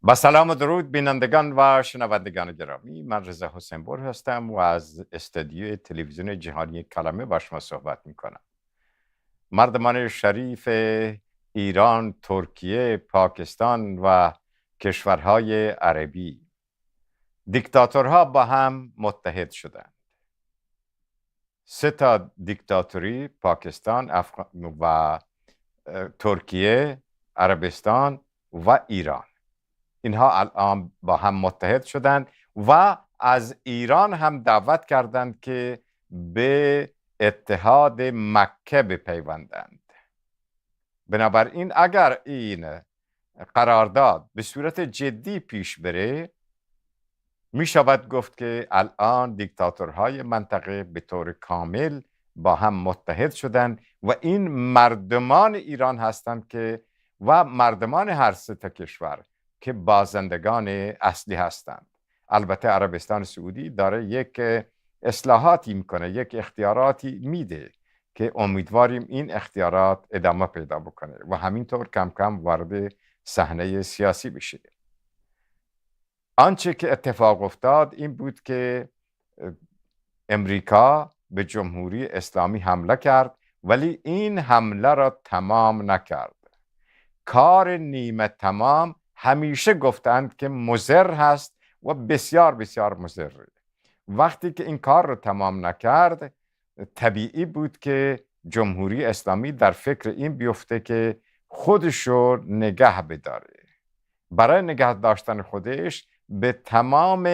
با سلام و درود بینندگان و شنوندگان گرامی، من رضا حسین بر هستم و از استودیوی تلویزیون جهانی کلمه با شما صحبت میکنم. مردمان شریف ایران، ترکیه، پاکستان و کشورهای عربی، دیکتاتورها با هم متحد شدند. 3 دیکتاتوری، پاکستان و ترکیه، عربستان و ایران، اینها الان با هم متحد شدند و از ایران هم دعوت کردند که به اتحاد مکه بپیوندند. بنابراین اگر این قرارداد به صورت جدی پیش بره، می شود گفت که الان دیکتاتورهای منطقه به طور کامل با هم متحد شدند و این مردمان ایران هستند که و مردمان هر 3 کشور که بازندگان اصلی هستند. البته عربستان سعودی داره یک اصلاحاتی میکنه، یک اختیاراتی میده که امیدواریم این اختیارات ادامه پیدا بکنه و همینطور کم کم وارد صحنه سیاسی بشه. آنچه که اتفاق افتاد این بود که امریکا به جمهوری اسلامی حمله کرد، ولی این حمله را تمام نکرد. کار نیمه تمام همیشه گفتند که مضر هست و بسیار بسیار مضر. وقتی که این کار رو تمام نکرد، طبیعی بود که جمهوری اسلامی در فکر این بیفته که خودش رو نگه بداره. برای نگه داشتن خودش به تمام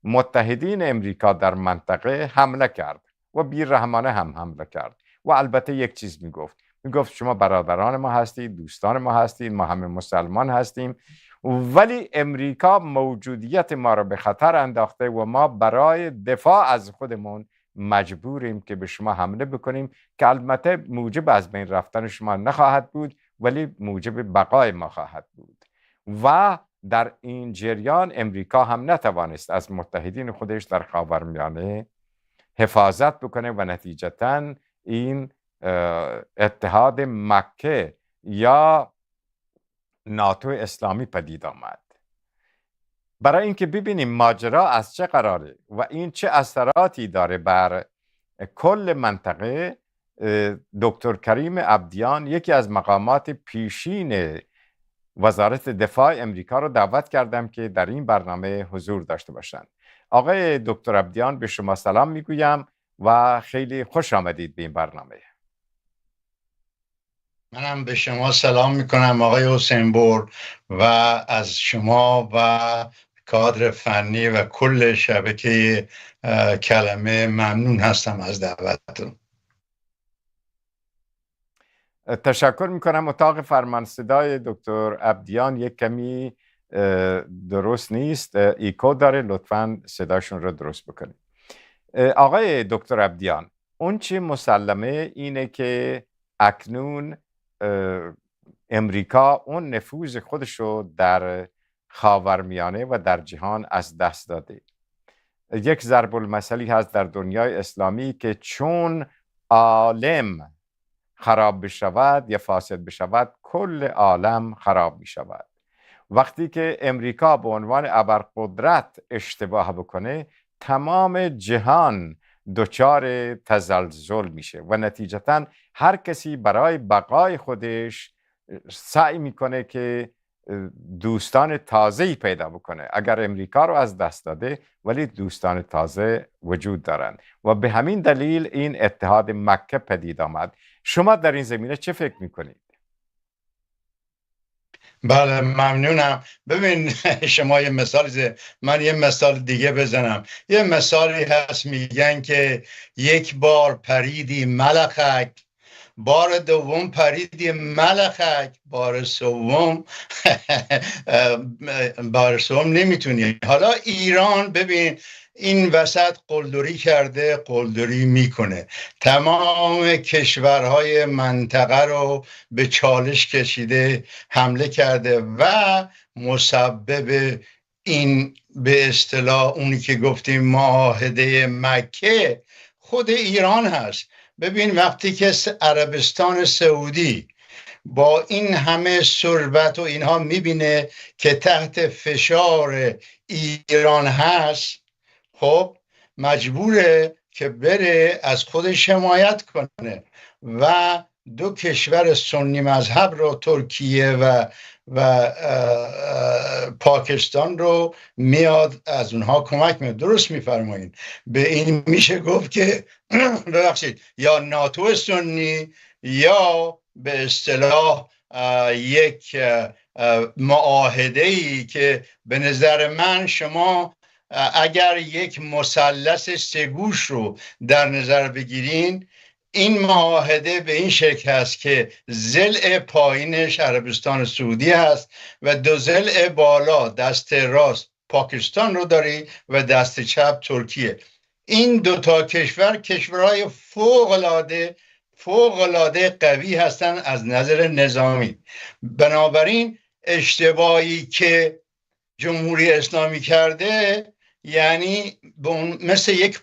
متحدین امریکا در منطقه حمله کرد و بی‌رحمانه هم حمله کرد و البته یک چیز میگفت شما برادران ما هستید، دوستان ما هستید، ما همه مسلمان هستیم، ولی امریکا موجودیت ما را به خطر انداخته و ما برای دفاع از خودمون مجبوریم که به شما حمله بکنیم، که البته موجب از بین رفتن شما نخواهد بود ولی موجب بقای ما خواهد بود. و در این جریان امریکا هم نتوانست از متحدین خودش در خاورمیانه حفاظت بکنه و نتیجتاً این اتحاد مکه یا ناتو اسلامی پدید آمد. برای اینکه ببینیم ماجرا از چه قراره و این چه اثراتی داره بر کل منطقه، دکتر کریم عبدیان، یکی از مقامات پیشین وزارت دفاع امریکا رو دعوت کردم که در این برنامه حضور داشته باشند. آقای دکتر عبدیان، به شما سلام میگویم و خیلی خوش آمدید به این برنامه. منم به شما سلام میکنم آقای حسین بر و از شما و کادر فنی و کل شبکه کلمه ممنون هستم از دعوتتون. تشکر میکنم. اتاق فرمانصدای دکتر عبدیان یک کمی درست نیست، ایکو داره، لطفاً صداشون رو درست بکنید. آقای دکتر عبدیان، اون چی مسلمه اینه که اکنون امریکا اون نفوذ خودش رو در خاورمیانه و در جهان از دست داده. یک ضرب المثلی هست در دنیای اسلامی که چون عالم خراب بشود یا فاسد بشود، کل عالم خراب می شود. وقتی که امریکا به عنوان ابرقدرت اشتباه بکنه، تمام جهان دچار تزلزل میشه و نتیجتاً هر کسی برای بقای خودش سعی میکنه که دوستان تازه‌ای پیدا بکنه. اگر امریکا رو از دست داده ولی دوستان تازه وجود دارن و به همین دلیل این اتحاد مکه پدید آمد. شما در این زمینه چه فکر میکنید؟ بله ممنونم. ببین شما یه مثال من یه مثال دیگه بزنم. یه مثالی هست میگن که یک بار پریدی ملخک، بار دوم پریدی ملخک، بار سوم نمیتونی. حالا ایران ببین این وسط قلدری کرده، قلدری میکنه، تمام کشورهای منطقه رو به چالش کشیده، حمله کرده و مسبب این به اصطلاح اونی که گفتیم معاهده مکه خود ایران هست. ببین وقتی که عربستان سعودی با این همه ثروت و اینها میبینه که تحت فشار ایران هست، خب مجبوره که بره از خودش حمایت کنه و دو کشور سنی مذهب رو، ترکیه و پاکستان رو میاد از اونها کمک میاد. درست میفرمایید. به این میشه گفت که ببخشید یا ناتو سنی یا به اصطلاح یک معاهده‌ای که به نظر من شما اگر یک مثلث سه‌گوش رو در نظر بگیرین، این معاهده به این شکل هست که ضلع پایینش عربستان سعودی هست و دو ضلع بالا دست راست پاکستان رو داری و دست چپ ترکیه. این دوتا کشور کشورهای فوق العاده قوی هستند از نظر نظامی. بنابراین اشتباهی که جمهوری اسلامی کرده یعنی مثل یک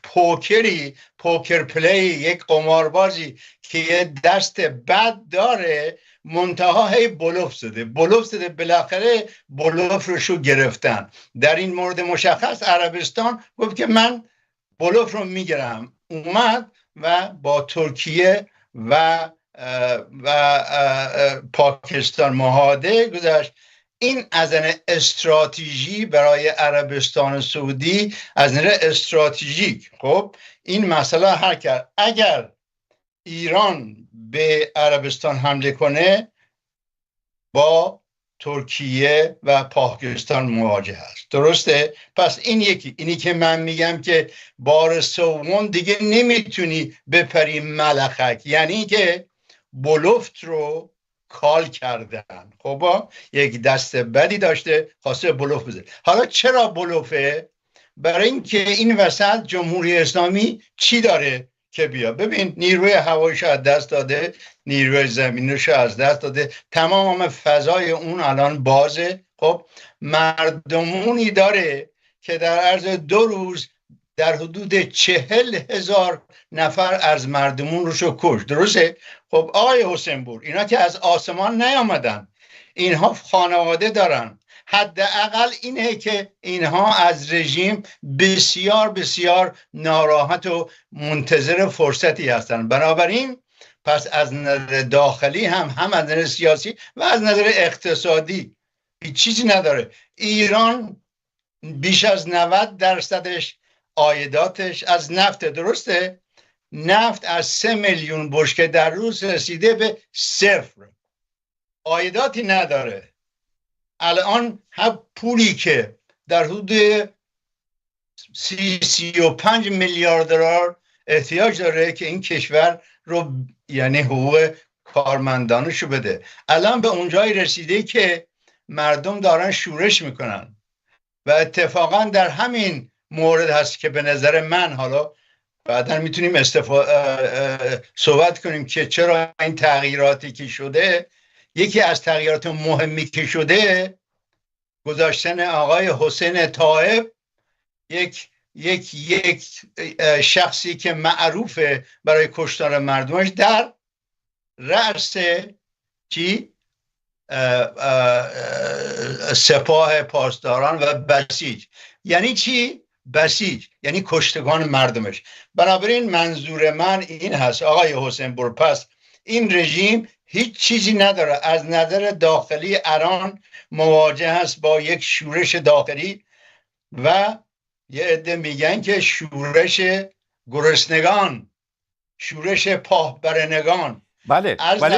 پوکر پلی، یک قماربازی که یه دست بد داره، منتها هی بلوف زده بالاخره بلوف رو گرفتن. در این مورد مشخص عربستان گفت که من بلوف رو میگیرم، اومد و با ترکیه و پاکستان معاهده گذاشت. این از نظر استراتژی برای عربستان سعودی، از نظر استراتژیک، خب این مسئله حل کرد. اگر ایران به عربستان حمله کنه با ترکیه و پاکستان مواجه هست. درسته؟ پس این یکی. اینی که من میگم که بار سوم دیگه نمیتونی بپری ملخک، یعنی که بلوفت رو کال کردن. خب یک دست بدی داشته، خواسته بلوف بزنه. حالا چرا بلوفه؟ برای اینکه این وسط جمهوری اسلامی چی داره که بیا؟ ببین نیروی هواییش از دست داده، نیروی زمینیش از دست داده، تمام فضای اون الان بازه. خب مردمونی داره که در عرض 2 روز در حدود 40,000 نفر از مردمون روشو کش. درسته؟ خب آقای حسین پور، اینا که از آسمان نیامدن، اینها خانواده دارن. حداقل اینه که اینها از رژیم بسیار بسیار ناراحت و منتظر فرصتی هستن. بنابراین پس از نظر داخلی هم از نظر سیاسی و از نظر اقتصادی هیچ چیزی نداره. ایران بیش از 90% عایداتش از نفت. درسته؟ نفت از 3 میلیون بشکه در روز رسیده به 0، عایداتی نداره. الان هم پولی که در حدود 35 میلیارد دلار احتیاج داره که این کشور رو، یعنی حقوق کارمندانشو بده، الان به اونجایی رسیده که مردم دارن شورش میکنن. و اتفاقا در همین مورد هست که به نظر من، حالا بعدا میتونیم صحبت کنیم که چرا این تغییراتی که شده، یکی از تغییرات مهمی که شده گذاشتن آقای حسین طایب، یک شخصی که معروفه برای کشتار مردمش، در رأس سپاه پاسداران و بسیج. یعنی چی؟ بسیج یعنی کشتگان مردمش. بنابراین منظور من این هست آقای حسین پور، پس این رژیم هیچ چیزی نداره. از نظر داخلی ایران مواجه است با یک شورش داخلی و یه عده میگن که شورش گرسنگان، شورش پاهبرنگان. بله ولی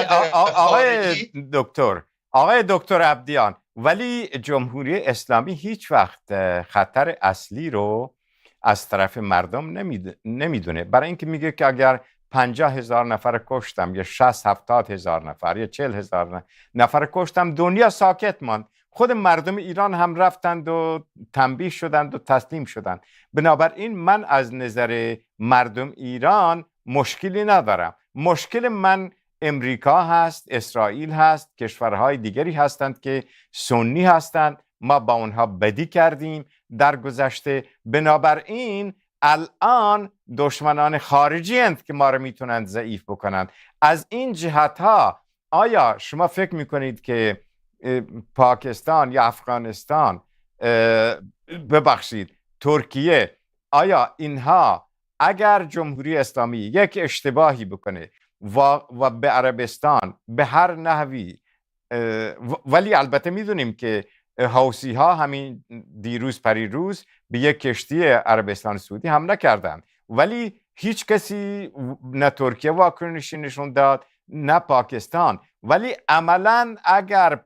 آقای دکتر عبدیان، ولی جمهوری اسلامی هیچ وقت خطر اصلی رو از طرف مردم نمیدونه. برای اینکه میگه که اگر 50,000 نفر کشتم یا 60-70,000 نفر یا 40,000 نفر کشتم، دنیا ساکت ماند. خود مردم ایران هم رفتند و تنبیه شدند و تسلیم شدند. بنابراین من از نظر مردم ایران مشکلی ندارم. مشکل من امریکا هست، اسرائیل هست، کشورهای دیگری هستند که سنی هستند. ما با اونها بدی کردیم در گذشته. بنابراین الان دشمنان خارجی هستند که ما رو میتونند ضعیف بکنند. از این جهت ها آیا شما فکر میکنید که پاکستان یا افغانستان ببخشید ترکیه، آیا اینها اگر جمهوری اسلامی یک اشتباهی بکنه و به عربستان به هر نحوی، ولی البته میدونیم که حوثی ها همین دیروز پریروز به یک کشتی عربستان سعودی حمله کردند، ولی هیچ کسی نه ترکیه واکنشی نشون داد نه پاکستان. ولی عملا اگر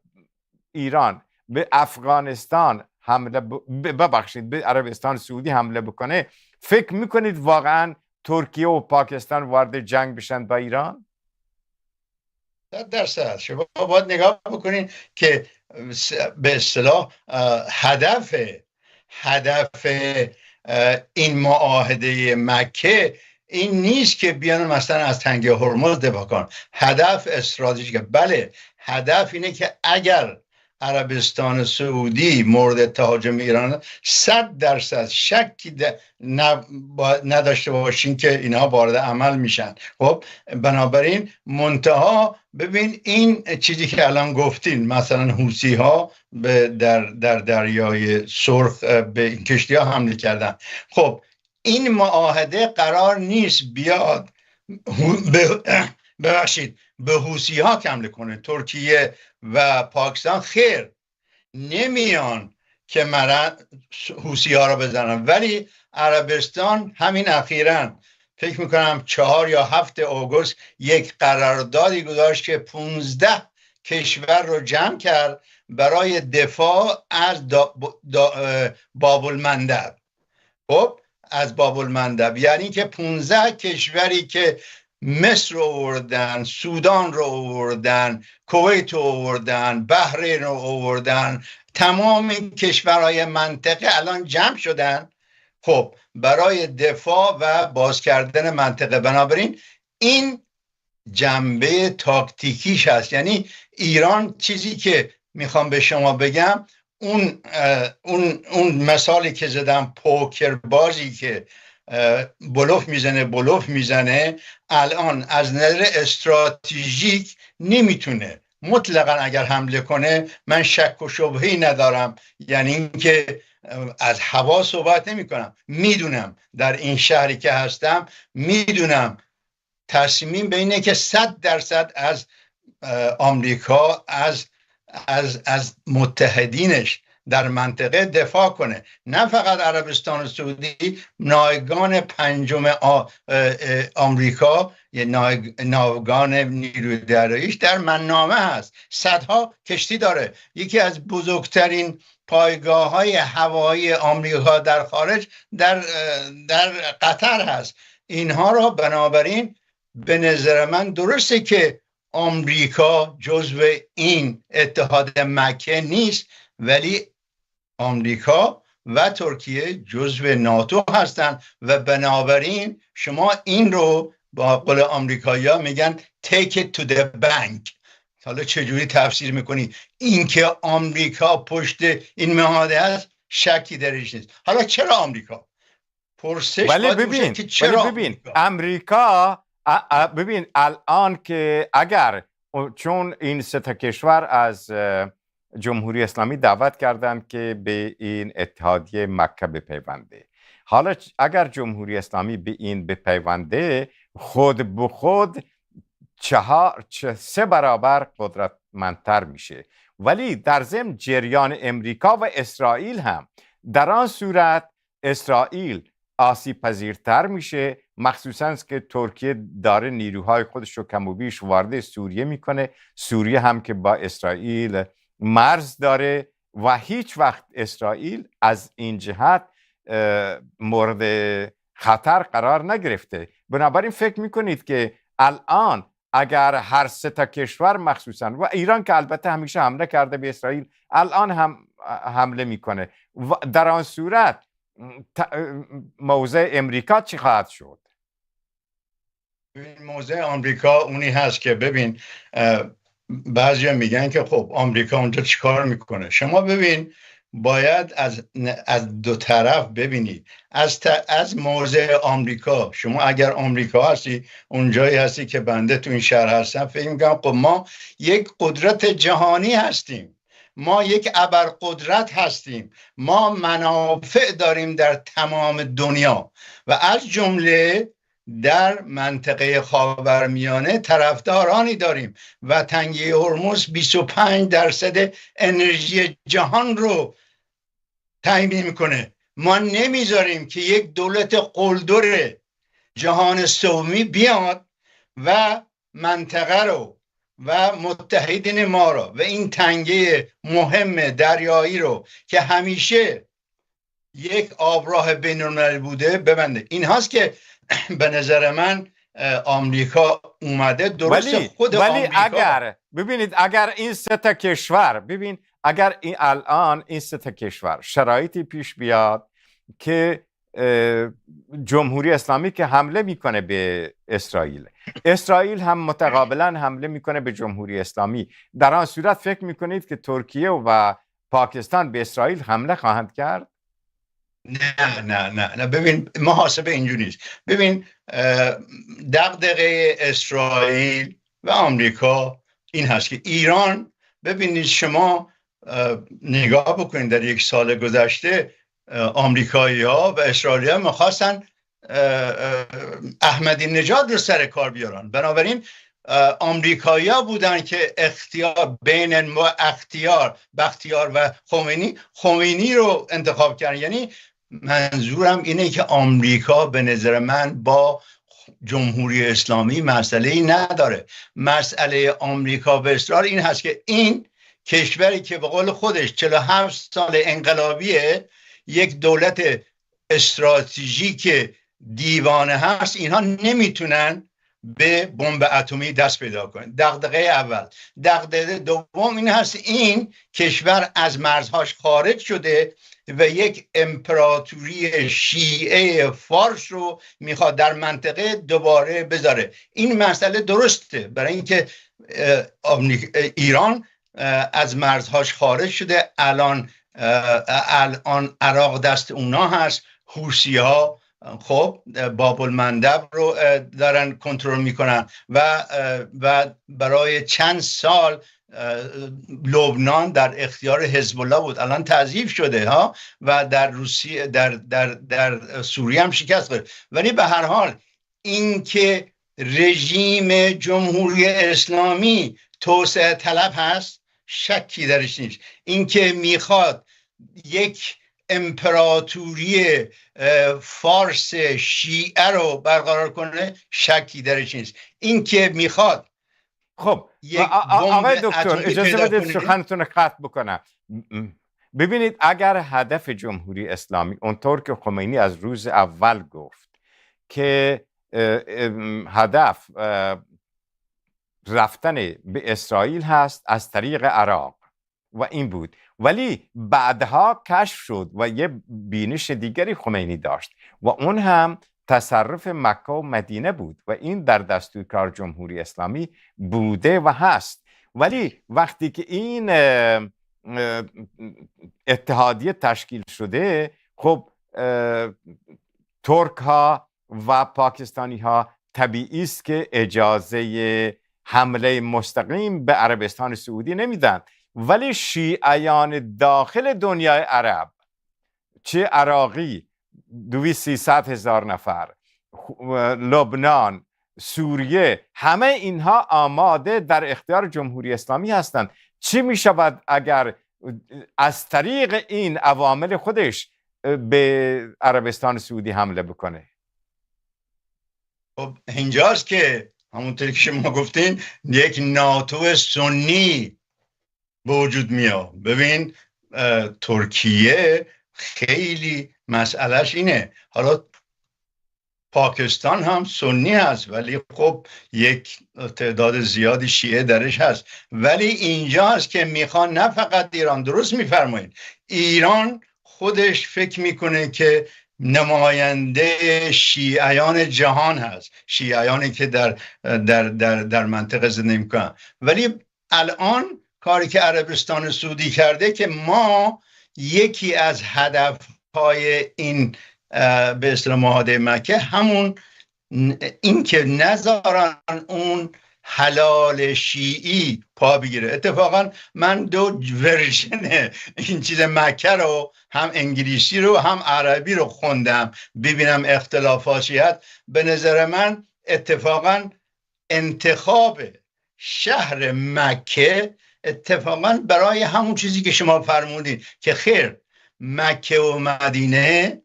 ایران به افغانستان حمله ببخشید به عربستان سعودی حمله بکنه، فکر میکنید واقعا ترکیه و پاکستان وارد جنگ بشن با ایران؟ 100% شما باید نگاه بکنین که به اصطلاح هدف این معاهده مکه این نیست که بیان مثلا از تنگه هرمز دفاع کن. هدف استراتژیک، بله، هدف اینه که اگر عربستان سعودی مورد تهاجم ایران 100% شکی نداشته باشین که اینها وارد عمل میشن. خب بنابراین منتها ببین این چیزی که الان گفتین، مثلا حوثی ها در دریای سرخ به این کشتی ها حمله کردن. خب این معاهده قرار نیست بیاد ببخشید به حوثی ها حمله کنه. ترکیه و پاکستان خیر نمیان که حوثی ها را بزنن، ولی عربستان همین اخیراً فکر میکنم 4 یا 7 آگوست یک قراردادی گذاشت که 15 کشور رو جمع کرد برای دفاع از باب المندب. خب از باب المندب یعنی که 15 کشوری که مصر رو آوردن، سودان رو آوردن، کویت رو آوردن، بحرین رو آوردن، تمام این کشورهای منطقه الان جمع شدن خب برای دفاع و باز کردن منطقه. بنابراین این جنبه تاکتیکیش هست. یعنی ایران چیزی که میخوام به شما بگم، اون مثالی که زدم، پوکر بازی که بلوف میزنه الان از نظر استراتژیک نمیتونه مطلقا اگر حمله کنه. من شک و شبهه‌ای ندارم، یعنی اینکه از هوا صحبت نمی کنم، میدونم در این شهری که هستم، میدونم تصمیم به اینه که 100% از آمریکا از متحدینش در منطقه دفاع کنه، نه فقط عربستان سعودی. ناوگان پنجم آمریکا، ناوگان نیروی دریاییش در منامه هست، صدها کشتی داره، یکی از بزرگترین پایگاه های هوایی آمریکا در خارج در قطر هست. اینها را بنابراین به نظر من درسته که آمریکا جزو این اتحاد مکه نیست، ولی آمریکا و ترکیه جزو ناتو هستند و بنابراین شما این رو با قول آمریکایی‌ها میگن take it to the bank. حالا چجوری تفسیر میکنی؟ این که آمریکا پشت این معاهده است شکی درش نیست. حالا چرا آمریکا؟ پرسش ولی ببین که چرا امریکا ببین الان که اگر چون این 3 کشور از جمهوری اسلامی دعوت کردند که به این اتحادیه مکه بپیونده، حالا اگر جمهوری اسلامی به این بپیونده خود به خود 3 برابر قدرتمندتر میشه. ولی در ضمن جریان امریکا و اسرائیل هم در آن صورت اسرائیل آسیب پذیرتر میشه، مخصوصا که ترکیه داره نیروهای خودش رو کم و بیش وارد سوریه میکنه. سوریه هم که با اسرائیل مرز داره و هیچ وقت اسرائیل از این جهت مورد خطر قرار نگرفته. بنابراین فکر میکنید که الان اگر هر 3 کشور مخصوصا و ایران که البته همیشه حمله کرده به اسرائیل، الان هم حمله میکنه، در آن صورت موضع امریکا چی خواهد شد؟ موضع آمریکا اونی هست که ببین بعضیا میگن که خب آمریکا اونجا چیکار میکنه. شما ببین باید از دو طرف ببینید. از موضع آمریکا، شما اگر آمریکا هستی، اونجایی هستی که بنده تو این شهر هستم، فکر میکنم خب ما یک قدرت جهانی هستیم، ما یک ابرقدرت هستیم، ما منافع داریم در تمام دنیا و از جمله در منطقه خاورمیانه طرفدارانی داریم و تنگه هرمز 25% انرژی جهان رو تامین میکنه. ما نمیذاریم که یک دولت قلدر جهان سومی بیاد و منطقه رو و متحدین ما رو و این تنگه مهم دریایی رو که همیشه یک آبراه بین‌المللی بوده ببنده. این هاست که به نظر من آمریکا اومده. درست خود ولی آمریکا اگر ببینید، اگر این سه تا کشور، ببین اگر الان این سه تا کشور شرایطی پیش بیاد که جمهوری اسلامی که حمله میکنه به اسرائیل هم متقابلا حمله میکنه به جمهوری اسلامی، در آن صورت فکر میکنید که ترکیه و پاکستان به اسرائیل حمله خواهند کرد؟ نه ببین، محاسبه اینجوری نیست. ببین، دغدغه اسرائیل و آمریکا این هست که ایران، ببینید شما نگاه بکنید در یک سال گذشته آمریکایی ها و اسرائیلی ها میخواستن احمدی نژاد رو سر کار بیارن. بنابراین آمریکایی ها بودن که اختیار بین بختیار و خمینی رو انتخاب کردن. یعنی منظورم اینه که آمریکا به نظر من با جمهوری اسلامی مسئله‌ای نداره. مسئله آمریکا و اسرائیل این هست که این کشوری که به قول خودش 47 سال انقلابیه، یک دولت استراتژیک دیوانه هست، اینها نمیتونن به بمب اتمی دست پیدا کنن. دغدغه اول. دغدغه دوم این هست این کشور از مرزهاش خارج شده و یک امپراتوری شیعه فارس رو میخواد در منطقه دوباره بذاره. این مسئله درسته، برای اینکه ایران از مرزهاش خارج شده. الان عراق دست اونا هست. حوثی ها خب باب المندب رو دارن کنترل میکنن و برای چند سال لبنان در اختیار حزب الله بود، الان تضعیف شده ها، و در روسیه در سوریه هم شکست خورد. ولی به هر حال این که رژیم جمهوری اسلامی توسعه طلب هست شکی درش نیست. این که میخواد یک امپراتوری فارس شیعه رو برقرار کنه شکی درش نیست. این که میخواد خب آقای دکتر اجازه بدید سخنتون قطع بکنم. ببینید، اگر هدف جمهوری اسلامی اونطور که خمینی از روز اول گفت که هدف رفتن به اسرائیل هست از طریق عراق و این بود، ولی بعدها کشف شد و یه بینش دیگری خمینی داشت و اون هم تصرف مکه و مدینه بود و این در دستورکار جمهوری اسلامی بوده و هست. ولی وقتی که این اتحادیه تشکیل شده، خب ترک ها و پاکستانی ها طبیعی است که اجازه حمله مستقیم به عربستان سعودی نمیدن، ولی شیعیان داخل دنیای عرب، چه عراقی 200,000 نفر، لبنان، سوریه، همه اینها آماده در اختیار جمهوری اسلامی هستند. چی می شود اگر از طریق این عوامل خودش به عربستان سعودی حمله بکنه؟ خب اینجاست که همونطوری که شما گفتین یک ناتو سنی به وجود میاد. ببین ترکیه خیلی مسئلهش اینه. حالا پاکستان هم سنی هست ولی خب یک تعداد زیادی شیعه درش هست. ولی اینجا هست که میخوان نه فقط ایران، درست میفرمایید، ایران خودش فکر میکنه که نماینده شیعیان جهان هست، شیعیانی که در منطقه زندگی میکنن. ولی الان کاری که عربستان سعودی کرده که ما یکی از هدفهای این به اصطلاح معاهده مکه همون این که نذارن اون حلال شیعی پا بگیره. اتفاقا من 2 ورژن این چیز مکه رو، هم انگلیسی رو هم عربی رو خوندم ببینم اختلافاتی هست. به نظر من اتفاقا انتخاب شهر مکه اتفاقا برای همون چیزی که شما فرمودید که خیر مکه و مدینه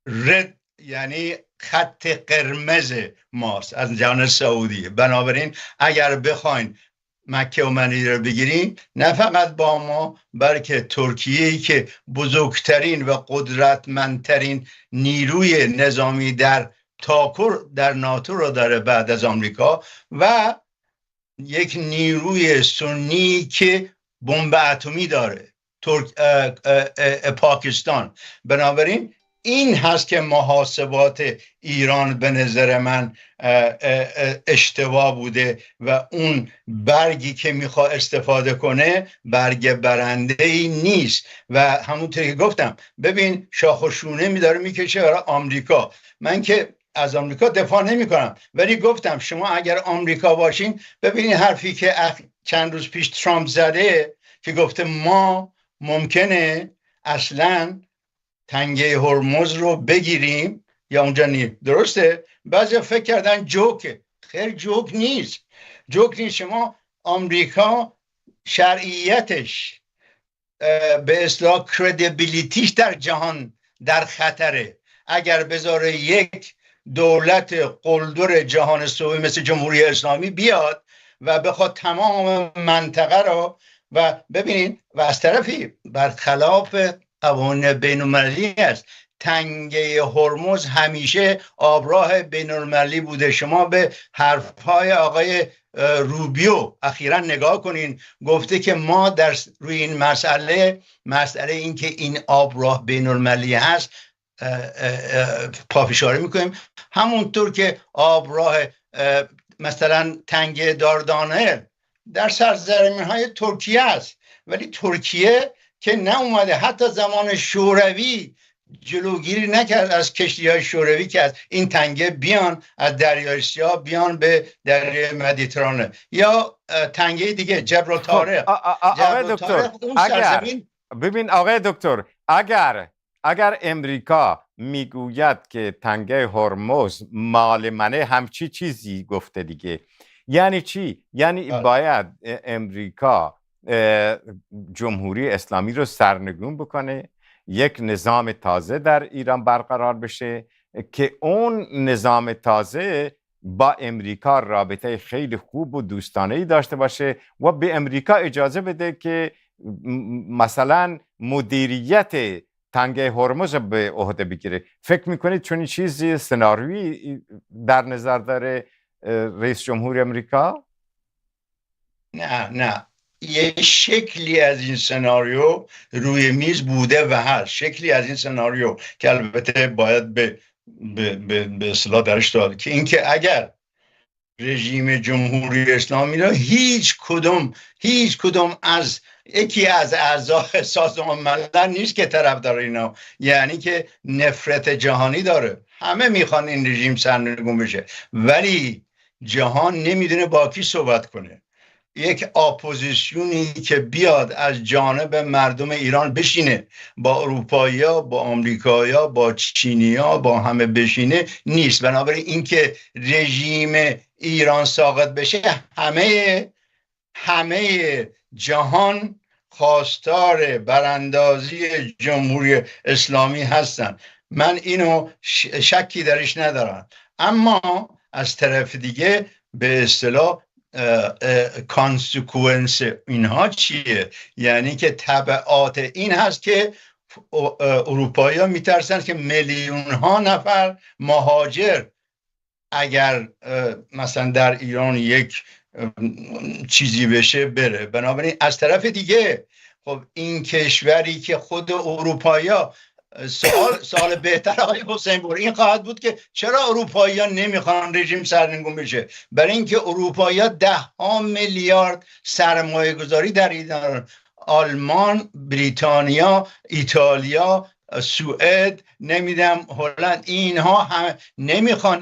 رد، یعنی خط قرمز ماست از جانب سعودی. بنابراین اگر بخواین مکه و مدینه رو بگیریم، نه فقط با ما بلکه ترکیه‌ای که بزرگترین و قدرتمندترین نیروی نظامی در تاکور در ناتو رو داره بعد از آمریکا، و یک نیروی سنی که بمب اتمی داره، پاکستان. بنابراین این هست که محاسبات ایران به نظر من اشتباه بوده و اون برگی که میخواد استفاده کنه برگ برنده ای نیست. و همونطوری که گفتم ببین شاخ و شونه میداره میکشه برای آمریکا. من که از آمریکا دفاع نمی کنم، ولی گفتم شما اگر آمریکا باشین ببینید حرفی که چند روز پیش ترامپ زده که گفته ما ممکنه اصلا تنگه هرمز رو بگیریم یا اونجا نیم. درسته؟ بعضی فکر کردن جوکه. خیر جوک نیست. جوک نیست. شما آمریکا شرعیتش به اصطلاح کردیبیلیتیش در جهان در خطره. اگر بذاره یک دولت قلدر جهان صوفی مثل جمهوری اسلامی بیاد و بخواد تمام منطقه رو و ببینین، و از طرفی برخلاف قوانین بین‌المللی است. تنگه هرمز همیشه آبراه بین‌المللی بوده. شما به حرفهای آقای روبیو اخیراً نگاه کنین، گفته که ما در روی این مسئله این که این آبراه بین‌المللی هست پافشاری میکنیم، همونطور که آبراه مثلا تنگه داردانل در سرزمین‌های ترکیه است. ولی ترکیه که نه اومده حتی زمان شوروی جلوگیری نکرد از کشتی‌های شوروی که از این تنگه بیان از دریای سیاه بیان به دریای مدیترانه یا تنگه دیگه جبل الطارق. آقای دکتر ببین آقای دکتر، اگر امریکا میگوید که تنگه هرمز مال منه، همچی چیزی گفته دیگه. یعنی چی؟ یعنی باید امریکا جمهوری اسلامی رو سرنگون بکنه، یک نظام تازه در ایران برقرار بشه که اون نظام تازه با امریکا رابطه خیلی خوب و دوستانه‌ای داشته باشه و به امریکا اجازه بده که مثلا مدیریت تنگه هرمز به عهده بگیره. فکر میکنید چون چیزی سناریویی در نظر داره رئیس جمهور امریکا؟ نه یه شکلی از این سناریو روی میز بوده و هست. شکلی از این سناریو که البته باید به اصطلاح درش داد که اینکه اگر رژیم جمهوری اسلامی را هیچ کدوم از یکی از اعضای سازمان ملل نیست که طرفدار اینا، یعنی که نفرت جهانی داره. همه میخوان این رژیم سرنگون بشه، ولی جهان نمیدونه با کی صحبت کنه. یک اپوزیسیونی که بیاد از جانب مردم ایران بشینه، با اروپایی‌ها، با آمریکایی‌ها، با چینی‌ها، با همه بشینه نیست. بنابراین اینکه رژیم ایران ساقط بشه، همه جهان خواستار براندازی جمهوری اسلامی هستن. من اینو شکی درش ندارم. اما از طرف دیگه به اصطلاح کانسیکوئنس اینها چیه؟ یعنی که تبعات این هست که اروپایی ها میترسن که میلیون ها نفر مهاجر اگر مثلا در ایران یک چیزی بشه بره. بنابراین از طرف دیگه خب این کشوری که خود اروپایی ها سوال بهتر آقای حسین پور این خواهد بود که چرا اروپایی ها نمیخوان رژیم سرنگون بشه؟ برای اینکه اروپایی ها 10 میلیارد سرمایه گذاری در ایران. آلمان، بریتانیا، ایتالیا، سوئد، نمیدم هلند، اینها هم نمیخوان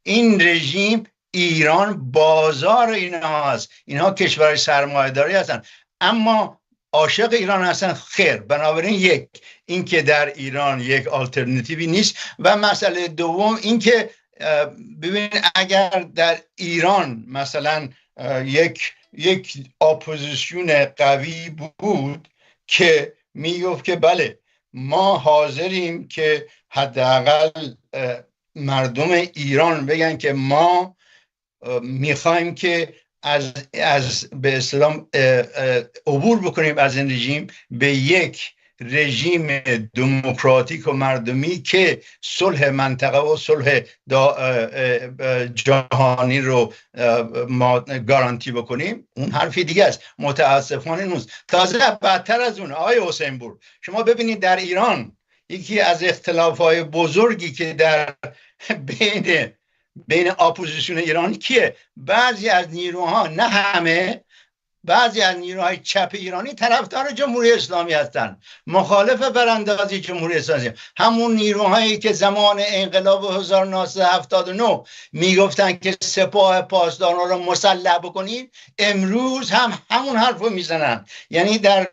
این رژیم ایران بازار اینها هست، اینها کشور سرمایه‌داری هستن اما عاشق ایران هستن. خیر، بنابراین این که در ایران یک آلترناتیوی نیست و مسئله دوم این که ببین اگر در ایران مثلا یک اپوزیسیون قوی بود که میگفت که بله ما حاضریم که حداقل مردم ایران بگن که ما میخوایم که از به اصطلاح عبور بکنیم از این رژیم به یک رژیم دموکراتیک و مردمی که صلح منطقه و صلح جهانی رو ما گارانتی بکنیم، اون حرفی دیگه است. متاسفانه نیست. تازه بدتر از اون آقای حسین پور، شما ببینید در ایران یکی از اختلافات بزرگی که در بین اپوزیسیون ایران کیه؟ بعضی از نیروها، نه همه، بعضی از نیروهای چپ ایرانی طرفدار جمهوری اسلامی هستند، مخالف براندازی جمهوری اسلامی. همون نیروهایی که زمان انقلاب 1979 میگفتن که سپاه پاسداران رو مسلح بکنید، امروز هم همون حرف رو میزنن. یعنی در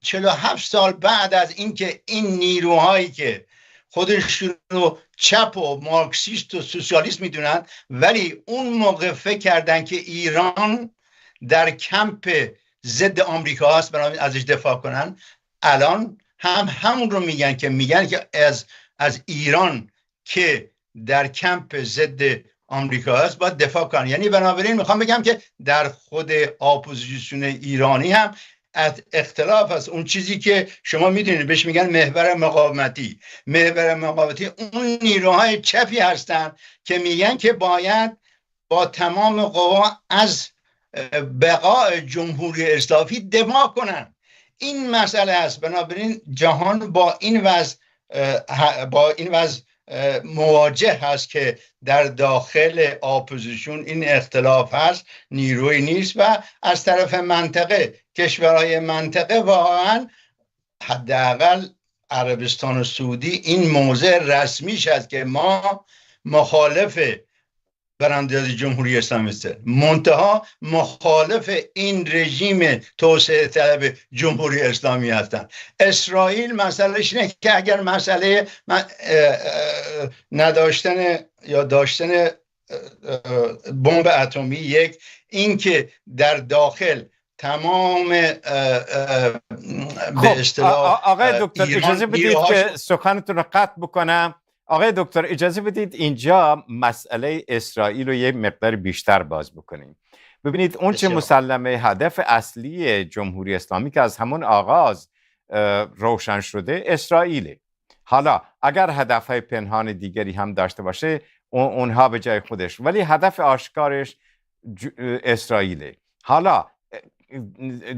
47 سال بعد از اینکه این نیروهایی که خودشون رو چپ و مارکسیست و سوسیالیست میدونن، ولی اون موقع فکر کردن که ایران در کمپ ضد آمریکا هست، بنابراین ازش دفاع کنن. الان همون رو میگن که از ایران که در کمپ ضد آمریکا هست باید دفاع کنن. یعنی بنابراین میخوام بگم که در خود اپوزیسیون ایرانی هم اختلاف هست. اون چیزی که شما میدونید بهش میگن محور مقاومتی اون نیروهای چپی هستن که میگن که باید با تمام قوا از بقای جمهوری اسلامی دفاع کنن. این مسئله است. بنابراین جهان با این وضع مواجه هست که در داخل اپوزیسیون این اختلاف هست، نیروی نیست و از طرف منطقه، کشورهای منطقه، واقعا حداقل عربستان سعودی این موضع رسمیش هست که ما مخالف براندازی جمهوری اسلامی است، منتها مخالف این رژیم توسعه طلب جمهوری اسلامی هستند. اسرائیل مسئلهش اینه که اگر مسئله نداشتن یا داشتن بمب اتمی، این که در داخل تمام به اصطلاح آقای دکتر اجازه بدید که سخنتون رو قطع بکنم. آقای دکتر اجازه بدید اینجا مسئله اسرائیل رو یه مقدار بیشتر باز بکنیم. ببینید اون چه مسلمه هدف اصلی جمهوری اسلامی که از همون آغاز روشن شده اسرائیله. حالا اگر هدفهای پنهان دیگری هم داشته باشه اونها به جای خودش، ولی هدف آشکارش اسرائیله. حالا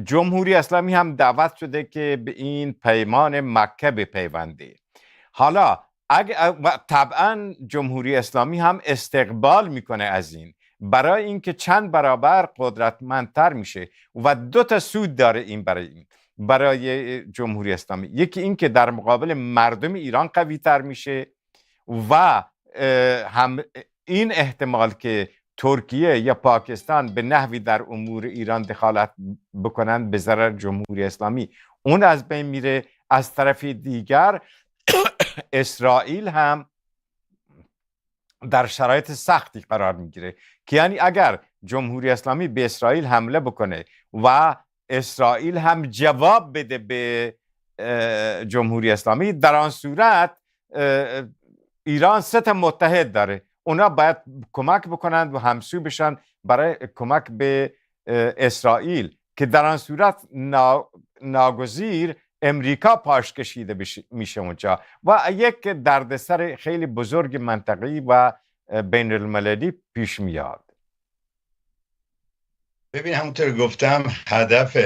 جمهوری اسلامی هم دعوت شده که به این پیمان مکه بپیونده. حالا طبعا جمهوری اسلامی هم استقبال میکنه از این، برای اینکه چند برابر قدرتمندتر میشه و دو تا سود داره این برای جمهوری اسلامی. یکی این که در مقابل مردم ایران قوی تر میشه و هم این احتمال که ترکیه یا پاکستان به نحوی در امور ایران دخالت بکنند به ضرر جمهوری اسلامی اون از بین میره. از طرف دیگر اسرائیل هم در شرایط سختی قرار میگیره که یعنی اگر جمهوری اسلامی به اسرائیل حمله بکنه و اسرائیل هم جواب بده به جمهوری اسلامی، در آن صورت ایران 3 متحد داره، اونا باید کمک بکنند و همسو بشن برای کمک به اسرائیل که در آن صورت ناگزیر امریکا پاش کشیده میشه اونجا و یک دردسر خیلی بزرگ منطقی و بین المللی پیش میاد. ببین همونطور گفتم هدف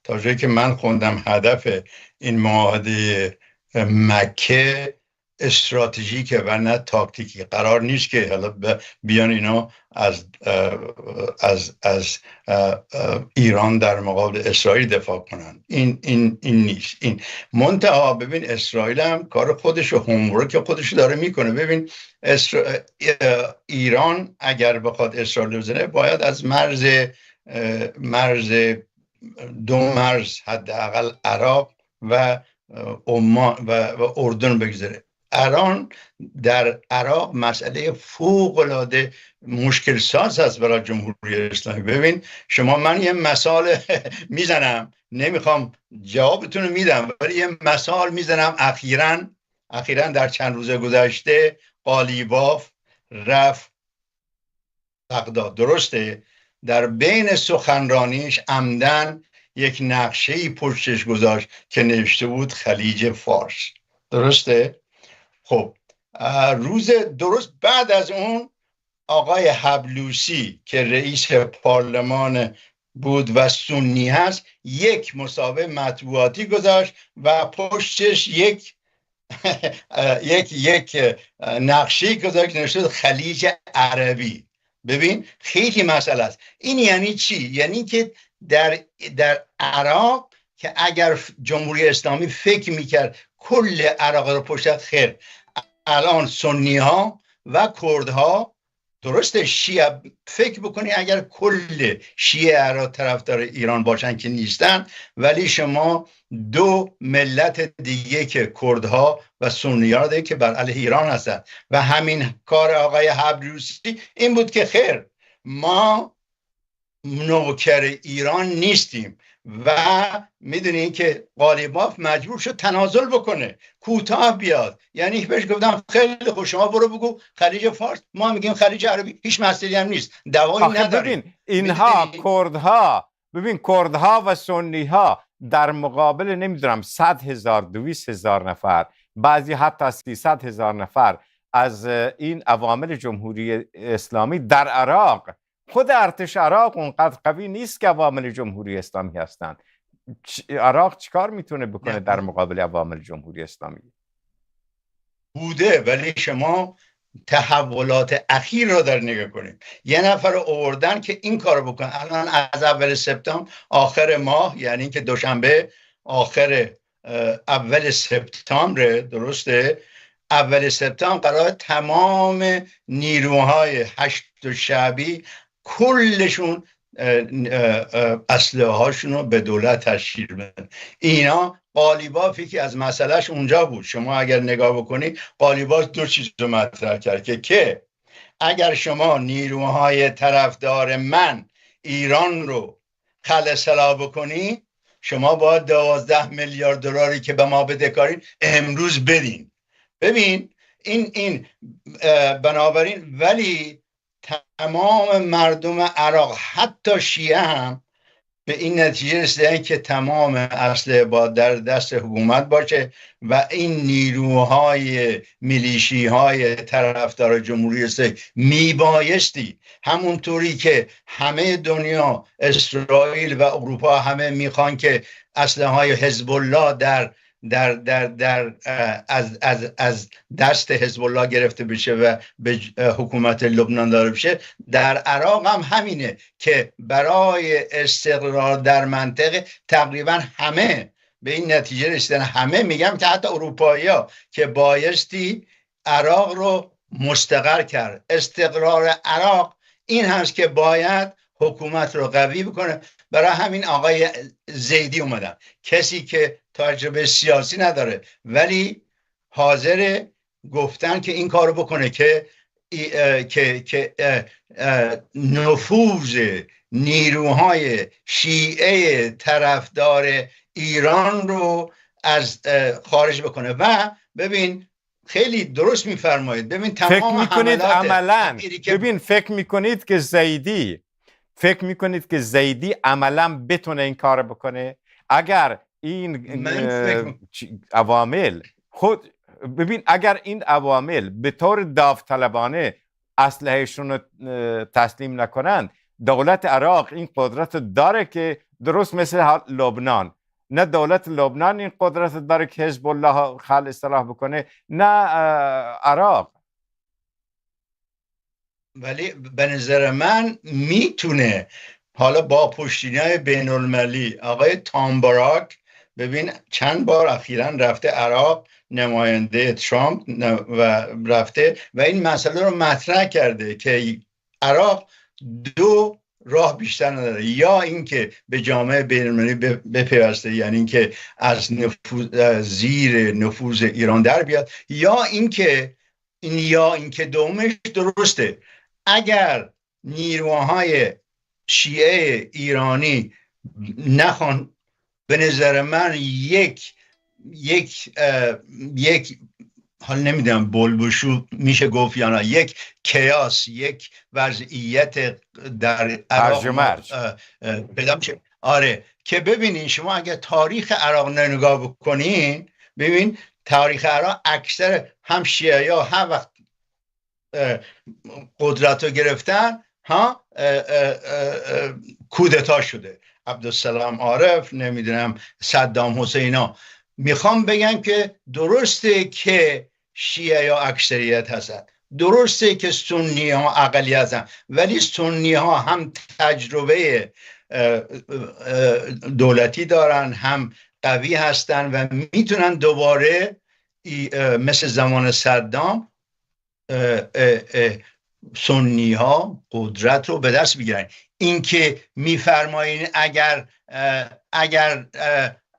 تا جایی که من خوندم هدف این معاهده مکه استراتژیکه و نه تاکتیکی. قرار نیست که حالا بیان اینا از ایران در مقابل اسرائیل دفاع کنن. این نیست. این منتها ببین اسرائیل هم کار خودش و هومورک خودش داره میکنه. ببین ایران اگر بخواد اسرائیل بزنه باید از مرز دو مرز حداقل عراق و عمان و اردن بگذاره. در عراق مسئله فوق العاده مشکل ساز است برای جمهوری اسلامی. ببین شما، من یه مثال میزنم، نمیخوام جوابتون رو میدم ولی یه مثال میزنم. اخیراً در چند روز گذشته قالیباف رفت بغداد، درسته؟ در بین سخنرانیش عمدن یک نقشه‌ای پشتش گذاشت که نوشته بود خلیج فارس، درسته؟ خب روز درست بعد از اون آقای حبلوسی که رئیس پارلمان بود و سنی هست یک مصاحبه مطبوعاتی گذاشت و پشتش یک نقشه گذاشت که نوشته خلیج عربی. ببین خیلی مسئله است. این یعنی چی؟ یعنی که در عراق که اگر جمهوری اسلامی فکر میکرد کل عراق رو پشت خیر، الان سنی ها و کرد ها، درسته، شیعه، فکر بکنی اگر کل شیعه را طرفدار ایران باشن که نیستن، ولی شما دو ملت دیگه که کردها و سنی ها دیگه که بر علیه ایران هستن. و همین کار آقای حبلوسی این بود که خیر ما نوکر ایران نیستیم. و میدونین که قالیباف مجبور شد تنازل بکنه، کوتاه بیاد. یعنی بهش گفتم خیلی خوب شما برو بگو خلیج فارس، ما میگیم خلیج عربی، هیچ مسئله هم نیست، دوایی نداریم. ببین اینها کردها و سنی ها در مقابل نمیدونم 100,000 200,000 نفر، بعضی حتی 300,000 نفر از این عوامل جمهوری اسلامی در عراق، خود ارتش عراق اونقدر قوی نیست که عوامل جمهوری اسلامی هستند. عراق چیکار میتونه بکنه در مقابل عوامل جمهوری اسلامی؟ بوده، ولی شما تحولات اخیر رو در نگاه کنید. یه نفر رو آوردن که این کار بکنه. الان از اول سپتامبر آخر ماه، یعنی که دوشنبه آخر اول سپتامبر، درسته؟ اول سپتامبر قرار تمام نیروهای هشت شعبی کلشون اسلحه هاشون رو به دولت تشکیل بدن. اینا قالیباف یکی از مسئلهش اونجا بود. شما اگر نگاه بکنید قالیباف دو چیز رو مطرح کرد که اگر شما نیروهای طرفدار من ایران رو خلسلا بکنی، شما باید 12 میلیارد دلاری که به ما بدهکارین امروز بدین. ببین این بنابراین ولی تمام مردم عراق حتی شیعه هم به این نتیجه رسیدن که تمام اسلحه باید در دست حکومت باشه و این نیروهای میلیشی های طرفدار جمهوری اسلامی میبایستی همونطوری که همه دنیا، اسرائیل و اروپا همه میخوان که اسلحه های حزب الله از دست حزب الله گرفته بشه و به حکومت لبنان داده بشه، در عراق هم همینه که برای استقرار در منطقه تقریبا همه به این نتیجه رسیدن. همه میگم که حتی اروپایی‌ها که بایستی عراق رو مستقر کرد. استقرار عراق این هست که باید حکومت رو قوی بکنه. برای همین آقای زیدی اومدن، کسی که تجربه سیاسی نداره ولی حاضر گفتن که این کارو بکنه که نفوذ نیروهای شیعه طرفدار ایران رو از خارج بکنه. و ببین خیلی درست میفرمایید، ببین تمام فکر میکنید که زیدی عملا بتونه این کار بکنه؟ اگر این عوامل اگر این عوامل به طور داوطلبانه اسلحه‌شون رو تسلیم نکنند، دولت عراق این قدرت داره که درست مثل لبنان نه دولت لبنان این قدرت داره که حزب الله خل اصلاح بکنه، نه عراق. ولی به نظر من میتونه، حالا با پشتینای بین المللی، آقای تامبراک ببین چند بار اخیراً رفته عراق، نماینده ترامپ و رفته و این مسئله رو مطرح کرده که عراق دو راه بیشتر نداره، یا اینکه به جامعه بین المللی بپیوسته، یعنی اینکه از زیر نفوذ ایران در بیاد، یا اینکه دومش درسته، اگر نیروهای شیعه ایرانی نخوان، به نظر من یک حال نمیدونم بلبشو میشه گفت یا نه، یک کیاس، یک وضعیت در عراق پیدا میشه. آره که ببینین شما اگر تاریخ عراق نگاه بکنین، ببین تاریخ عراق اکثر هم شیعه ها هم وقت قدرت رو گرفتن کودتا شده، عبدالسلام عارف، نمیدونم صدام حسین ها. میخوام بگم که درسته که شیعه یا اکثریت هستن، درسته که سنی ها اقلیت هستن، ولی سنی ها هم تجربه دولتی دارن، هم قوی هستن و میتونن دوباره مثل زمان صدام سنی ها قدرت رو به دست بگیرن. اینکه میفرمایین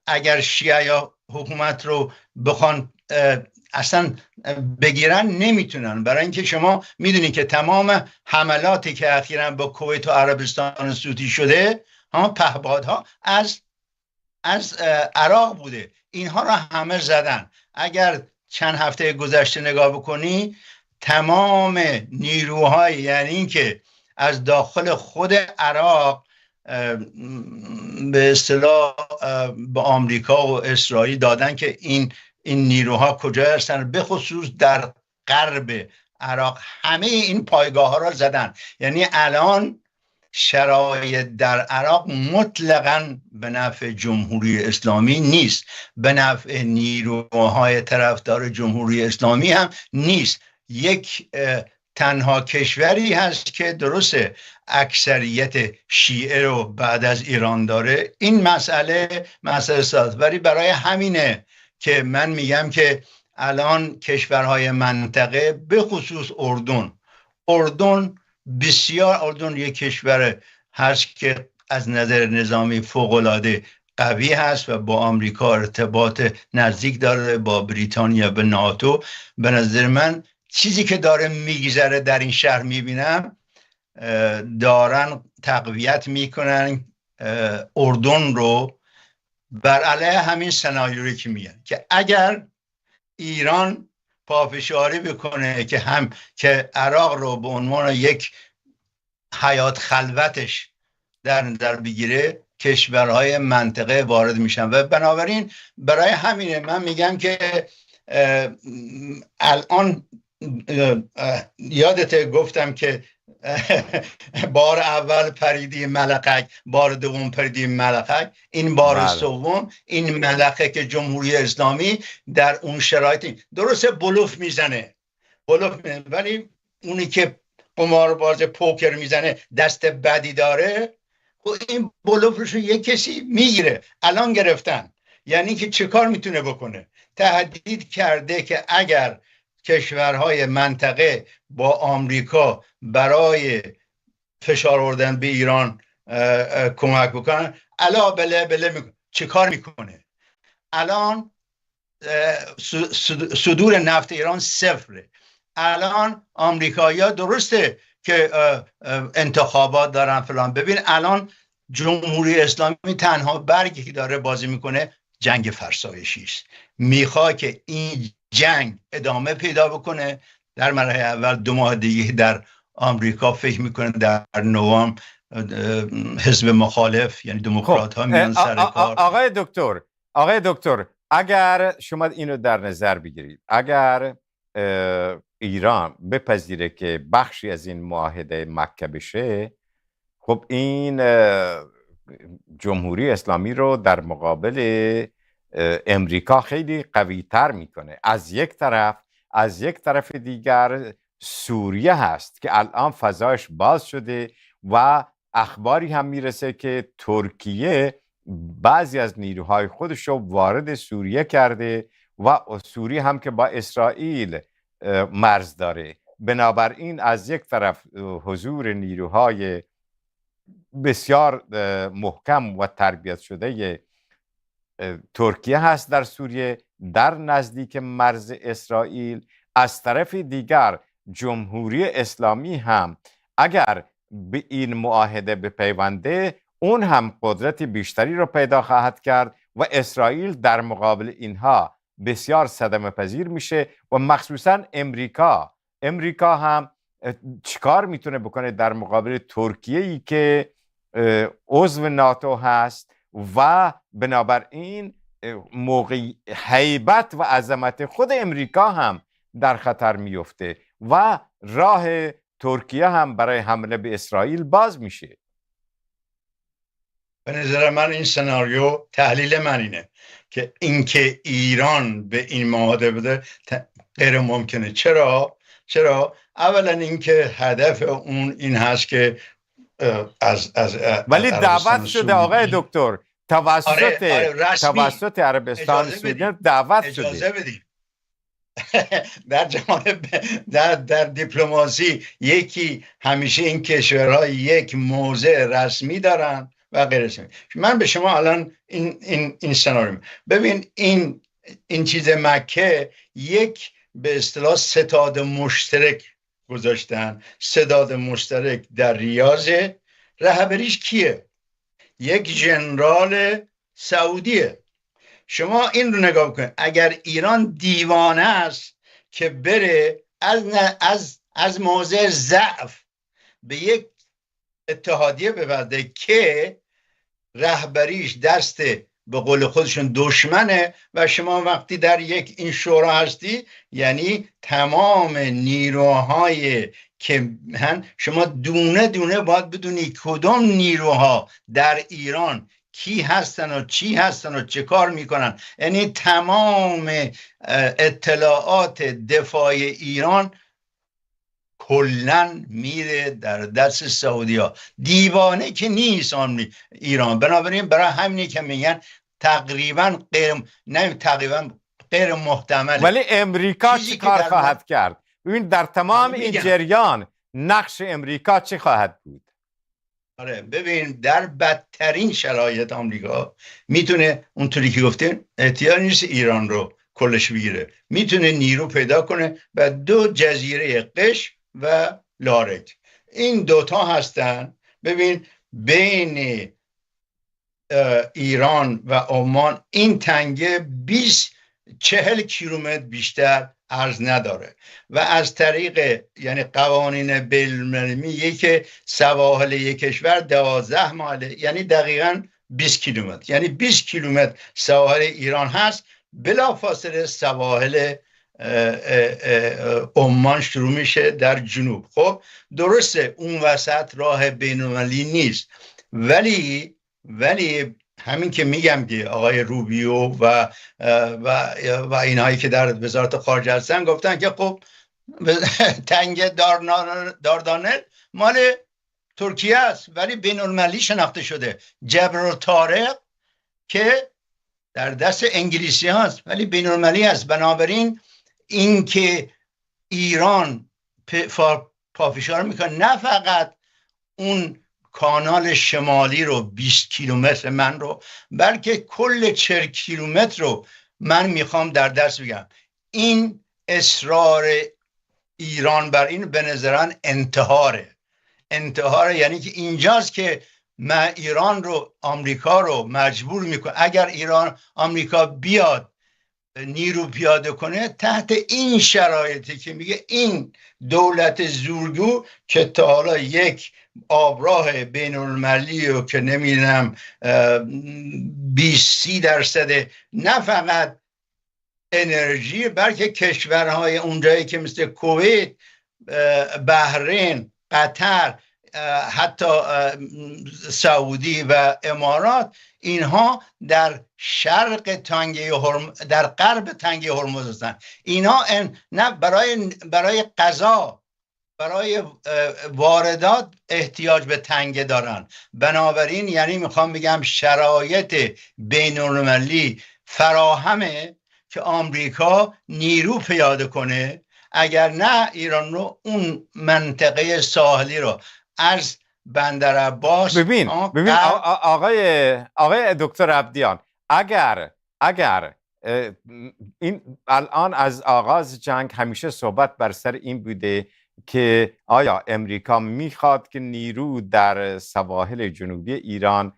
اگر شیعه یا حکومت رو بخوان اصلا بگیرن نمیتونن، برای اینکه شما میدونید که تمام حملاتی که اخیراً با کویت و عربستان سعودی شده، پهپادها از عراق بوده، اینها را همه زدن. اگر چند هفته گذشته نگاه بکنی، تمام نیروهای، یعنی اینکه از داخل خود عراق به اصطلاح به آمریکا و اسرائیل دادن که این نیروها کجا هستن، به خصوص در غرب عراق همه این پایگاه ها را زدن. یعنی الان شرایط در عراق مطلقاً به نفع جمهوری اسلامی نیست، به نفع نیروهای طرفدار جمهوری اسلامی هم نیست. یک تنها کشوری هست که درسته اکثریت شیعه رو بعد از ایران داره، این مسئله ساز، ولی برای همینه که من میگم که الان کشورهای منطقه، به خصوص اردن بسیار یک کشور هست که از نظر نظامی فوق‌العاده قوی هست و با آمریکا ارتباط نزدیک داره، با بریتانیا، به ناتو. به نظر من چیزی که داره میگذره در این شهر میبینم، دارن تقویت میکنن اردن رو بر علیه همین سناریویی که میگن که اگر ایران پافشاری بکنه که عراق رو به عنوان یک حیات خلوتش در نظر بگیره، کشورهای منطقه وارد میشن و بنابراین برای همینه من میگم که الان یادت گفتم که بار اول پریدی ملقک، بار دوم پریدی ملقک، این بار سوم این ملقه که جمهوری اسلامی در اون شرایط درسته بلوف میزنه، ولی اونی که قمارباز پوکر میزنه دست بدی داره، و این بلوفش رو یک کسی میگیره. الان گرفتن، یعنی که چه کار میتونه بکنه؟ تهدید کرده که اگر کشورهای منطقه با آمریکا برای فشار آوردن به ایران کمک بکنن، الا بله میکنه. چه کار میکنه؟ الان صدور نفت ایران صفره. الان آمریکایی‌ها درسته که انتخابات دارن فلان، ببین الان جمهوری اسلامی تنها برگی که داره بازی میکنه جنگ فرسایشی است. میخواد که این جنگ ادامه پیدا بکنه. در مرحله اول 2 ماه دیگه در آمریکا فکر میکنه در نوامبر حزب مخالف یعنی دموکرات ها میان سر کار. آقای دکتر اگر شما اینو در نظر بگیرید، اگر ایران بپذیره که بخشی از این معاهده مکه بشه، خب این جمهوری اسلامی رو در مقابل امریکا خیلی قوی تر میکنه. از یک طرف دیگر سوریه هست که الان فضاش باز شده و اخباری هم میرسه که ترکیه بعضی از نیروهای خودش رو وارد سوریه کرده و سوریه هم که با اسرائیل مرز داره. بنابراین از یک طرف حضور نیروهای بسیار محکم و تربیت شده ترکیه هست در سوریه در نزدیک مرز اسرائیل. از طرف دیگر جمهوری اسلامی هم اگر به این معاهده بپیونده اون هم قدرت بیشتری رو پیدا خواهد کرد و اسرائیل در مقابل اینها بسیار صدمه پذیر میشه و مخصوصا امریکا هم چیکار میتونه بکنه در مقابل ترکیه‌ای که عضو ناتو هست و بنابراین هیبت و عظمت خود امریکا هم در خطر میفته و راه ترکیه هم برای حمله به اسرائیل باز میشه. به نظر من این سناریو تحلیل من اینه که اینکه ایران به این معاهده بده غیر ممکنه. چرا؟ اولا اینکه هدف اون این هست که ولی دعوت شده آقای دکتر توسط عربستان سعودی دعوت شده. اجازه بدید. در دیپلماسی یکی همیشه این کشورها یک موضع رسمی دارن و غیر رسمی. من به شما الان این سناریو ببین، این چیز مکه یک به اصطلاح ستاد مشترک گذاشتن. ستاد مشترک در ریاض، رهبریش کیه؟ یک ژنرال سعودیه. شما این رو نگاه کنید، اگر ایران دیوانه است که بره از موضع ضعف به یک اتحادیه ببنده که رهبریش دست به قول خودشون دشمنه و شما وقتی در این شورا هستی یعنی تمام نیروهای که شما دونه دونه باید بدونی کدوم نیروها در ایران کی هستن و چی هستن و چه کار میکنن. یعنی تمام اطلاعات دفاع ایران کلن میره در دست سعودیا. دیوانه که نیست ایران. بنابراین برای همینی که میگن تقریبا غیر محتمله. ولی امریکا چی کار خواهد کرد؟ ببین در تمام این جریان نقش امریکا چی خواهد بود؟ آره ببین، در بدترین شرایط آمریکا میتونه اونطوری که گفتین احتیاج نیست ایران رو کلش بگیره، میتونه نیرو پیدا کنه و 2 جزیره قش و لارک، این دوتا هستن. ببین بین ایران و عمان این تنگه 40 کیلومتر بیشتر عرض نداره و از طریق یعنی قوانین بین‌المللی که سواحل یک کشور 12 مایل یعنی دقیقاً 20 کیلومتر، یعنی 20 کیلومتر سواحل ایران هست، بلافاصله سواحل عمان شروع میشه در جنوب. خب درسته اون وسط راه بین‌المللی نیست، ولی همین که میگم که آقای روبیو و اینهایی که در وزارت خارجه هستن گفتن که خب تنگ داردانل مال ترکیه است ولی بین المللی شناخته شده. جبر و طارق که در دست انگلیسی هست ولی بین المللی هست. بنابراین این که ایران پافشار میکنه نه فقط اون کانال شمالی رو 20 کیلومتر من رو، بلکه کل 40 کیلومتر رو من میخوام در دست بگم. این اصرار ایران بر این به نظران انتحاره، یعنی که اینجاست که ایران رو آمریکا رو مجبور میکنه اگر آمریکا بیاد نیرو پیاده کنه تحت این شرایطی که میگه این دولت زورگو که تا حالا یک آبراه بین المللی رو که نمیدونم 20-30% نه فقط انرژی بلکه کشورهای اونجایی که مثل کویت، بحرین، قطر حتی سعودی و امارات، اینها در شرق تنگه در غرب تنگه هرمز هستند. اینها نه برای غذا، برای واردات احتیاج به تنگه دارن. بنابراین یعنی میخوام بگم شرایط بین‌المللی فراهمه که آمریکا نیرو پیاده کنه، اگر نه ایران رو، اون منطقه ساحلی رو از بندر عباس. ببین آقای دکتر عبدیان، اگر این الان از آغاز جنگ همیشه صحبت بر سر این بوده که آیا امریکا میخواد که نیرو در سواحل جنوبی ایران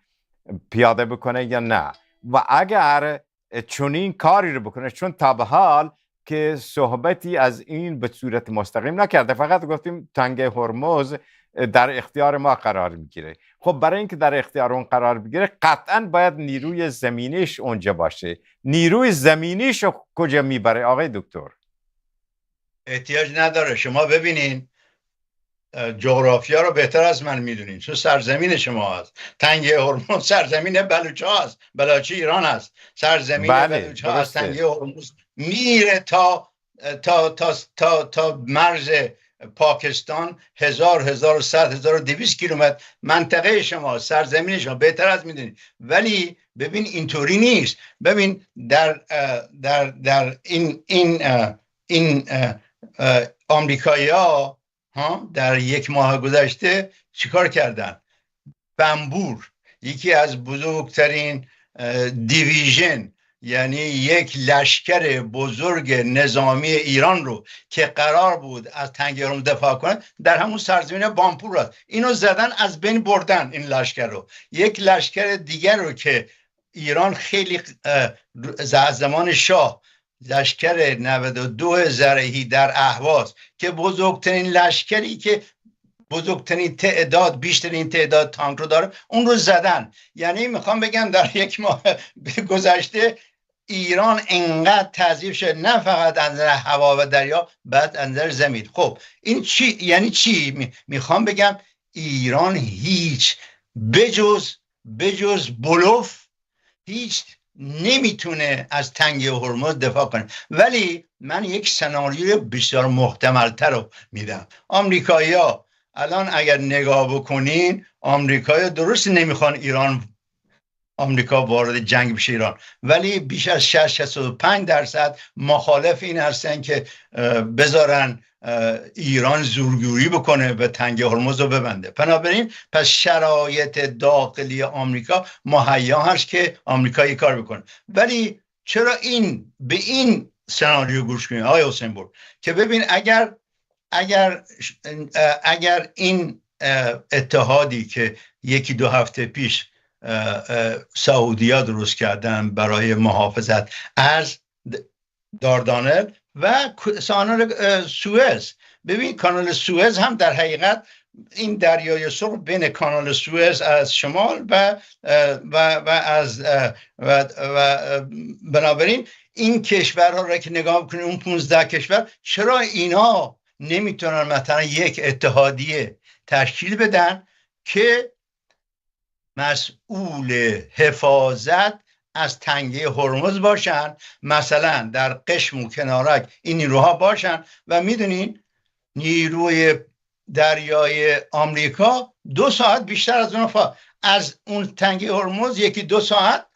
پیاده بکنه یا نه، و اگر چنین کاری رو بکنه، چون تا به حال که صحبتی از این به صورت مستقیم نکرده، فقط گفتیم تنگه هرمز در اختیار ما قرار میگیره. خب برای اینکه در اختیار اون قرار بگیره قطعا باید نیروی زمینیش اونجا باشه. نیروی زمینیش رو کجا میبره آقای دکتر؟ احتیاج نداره. شما ببینین جغرافیا رو بهتر از من میدونین، چون سرزمین شما هست. تنگه هرمز سرزمین بلوچ هست، بلوچی ایران هست. سرزمین بلوچ هست، تنگه هرمز میره تا مرز پاکستان 1100-1200 کیلومتر. منطقه شما، سرزمین شما، بهتر از میدونید. ولی ببین اینطوری نیست. ببین در این آمریکایی‌ها در یک ماه گذشته چیکار کردن؟ بمبور، یکی از بزرگترین دیویژن، یعنی یک لشکر بزرگ نظامی ایران رو که قرار بود از تنگه هرمز دفاع کنه، در همون سرزمین بامپور است. اینو زدن، از بین بردن این لشکر رو. یک لشکر دیگر رو که ایران خیلی از زمان شاه، لشکر 92 زرهی در اهواز، که بزرگترین لشکری که بزرگترین تعداد، بیشترین تعداد تانک رو داره، اون رو زدن. یعنی میخوام بگم در یک ماه گذشته ایران انقدر تضعیف شد، نه فقط از نظر هوا و دریا، بعد از نظر زمین. خب این چی یعنی چی؟ میخوام بگم ایران هیچ بجز بلوف هیچ نمیتونه از تنگه هرمز دفاع کنه. ولی من یک سناریوی بسیار محتمل‌تر رو میدم. آمریکایی‌ها الان اگر نگاه بکنین، آمریکایی‌ها درست نمیخوان آمریکا وارد جنگ بشه ایران، ولی بیش از 65% مخالف این هستن که بذارن ایران زورگیری بکنه به تنگه هرمز رو ببنده. بنابراین پس شرایط داخلی آمریکا مهیا هست که آمریکا این کار بکنه. ولی چرا به این سناریو گوش کنید آقای حسین پور، که ببین اگر این اتحادی که یکی دو هفته پیش سعودی‌ها درست کردن برای محافظت از داردانل و کانال سوئز، ببین کانال سوئز هم در حقیقت این دریای سرخ بین کانال سوئز از شمال و بنابراین این کشورها را که نگاه کنید، اون 15 کشور، چرا اینا نمیتونن مثلا یک اتحادیه تشکیل بدن که مسئول حفاظت از تنگه هرمز باشن، مثلا در قشم و کنارک این نیروها باشن؟ و میدونین نیروی دریای آمریکا 2 ساعت بیشتر از اون تنگه هرمز، 1-2 ساعت،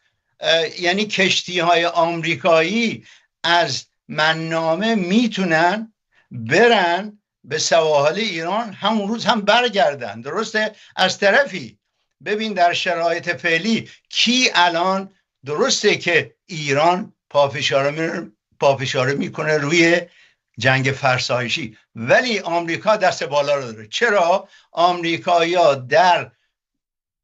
یعنی کشتی های آمریکایی از منامه میتونن برن به سواحل ایران، همون روز هم برگردن. درسته؟ از طرفی ببین در شرایط فعلی کی الان، درسته که ایران پافشاری میکنه روی جنگ فرسایشی، ولی آمریکا دست بالا رو داره. چرا؟ آمریکایی‌ها در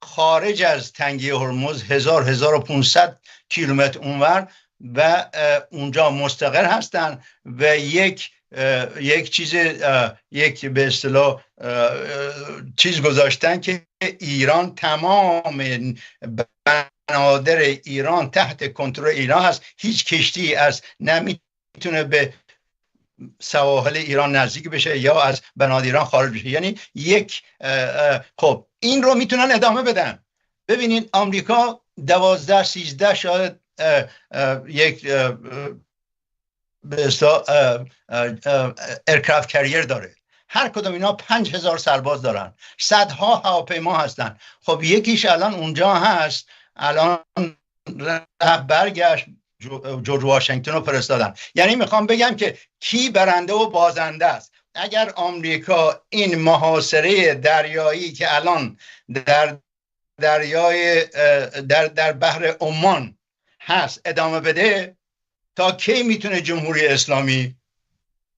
خارج از تنگه هرمز 1500 کیلومتر اونور و اونجا مستقر هستن و یک به اصطلاح چیز گذاشتن که ایران، تمام بنادر ایران تحت کنترل ایران هست. هیچ کشتی از نمیتونه به سواحل ایران نزدیک بشه یا از بنادر ایران خارج بشه. یعنی یک خب این رو میتونن ادامه بدن. ببینید آمریکا 12 13 شاید یک به اصطلاح ایرکرافت کریر داره. هر کدوم اینا 5000 سرباز دارن، صدها هواپیما هستن. خب یکیش الان اونجا هست، الان برگشت، جورج واشنگتن رو فرستادن. یعنی میخوام بگم که کی برنده و بازنده است. اگر آمریکا این محاصره دریایی که الان در دریای در بحر عمان هست ادامه بده، تا کی میتونه جمهوری اسلامی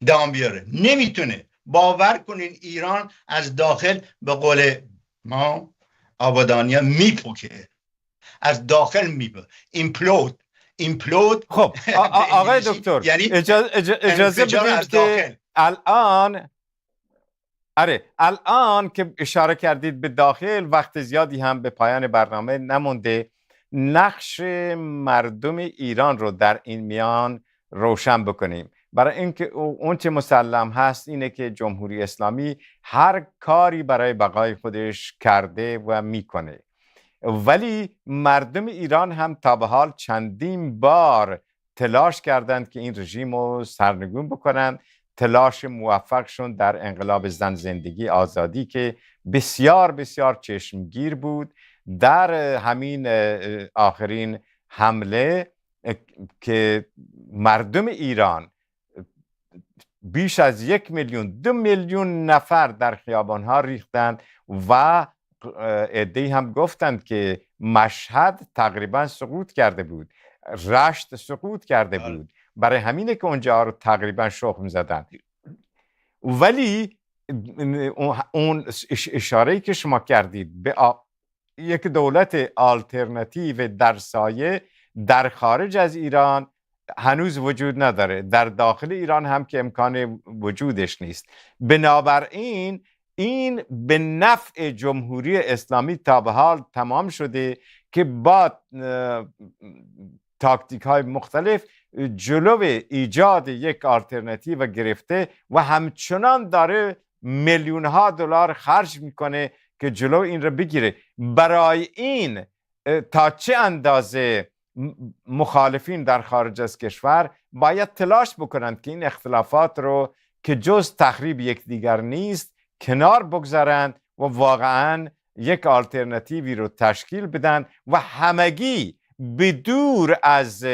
دوام بیاره؟ نمیتونه. باور کنین ایران از داخل به قول ما آبادانیا میپکه، از داخل میپکه. ایمپلود. خب آقای دکتر، یعنی اجازه بدید که الان که اشاره کردید به داخل، وقت زیادی هم به پایان برنامه نمونده، نقش مردم ایران رو در این میان روشن بکنیم. برای اینکه اون چه مسلم هست اینه که جمهوری اسلامی هر کاری برای بقای خودش کرده و میکنه، ولی مردم ایران هم تا به حال چندین بار تلاش کردند که این رژیم رو سرنگون بکنند. تلاش موفقشون در انقلاب زن زندگی آزادی که بسیار بسیار چشمگیر بود، در همین آخرین حمله که مردم ایران بیش از 1 میلیون 2 میلیون نفر در خیابانها ریختند و عده‌ای هم گفتند که مشهد تقریبا سقوط کرده بود، رشت سقوط کرده بود، برای همینه که اونجا رو تقریبا شخم زدن. ولی اون اشاره‌ای که شما کردید به یک دولت آلترناتیو در سایه در خارج از ایران هنوز وجود نداره، در داخل ایران هم که امکان وجودش نیست. بنابراین این به نفع جمهوری اسلامی تا به حال تمام شده که با تاکتیک های مختلف جلو ایجاد یک آلترناتیو گرفته و همچنان داره میلیون ها دلار خرج میکنه که جلو این رو بگیره. برای این تا چه اندازه مخالفین در خارج از کشور باید تلاش بکنند که این اختلافات رو که جز تخریب یکدیگر نیست کنار بگذارند و واقعا یک آلترناتیوی رو تشکیل بدن و همگی بدور از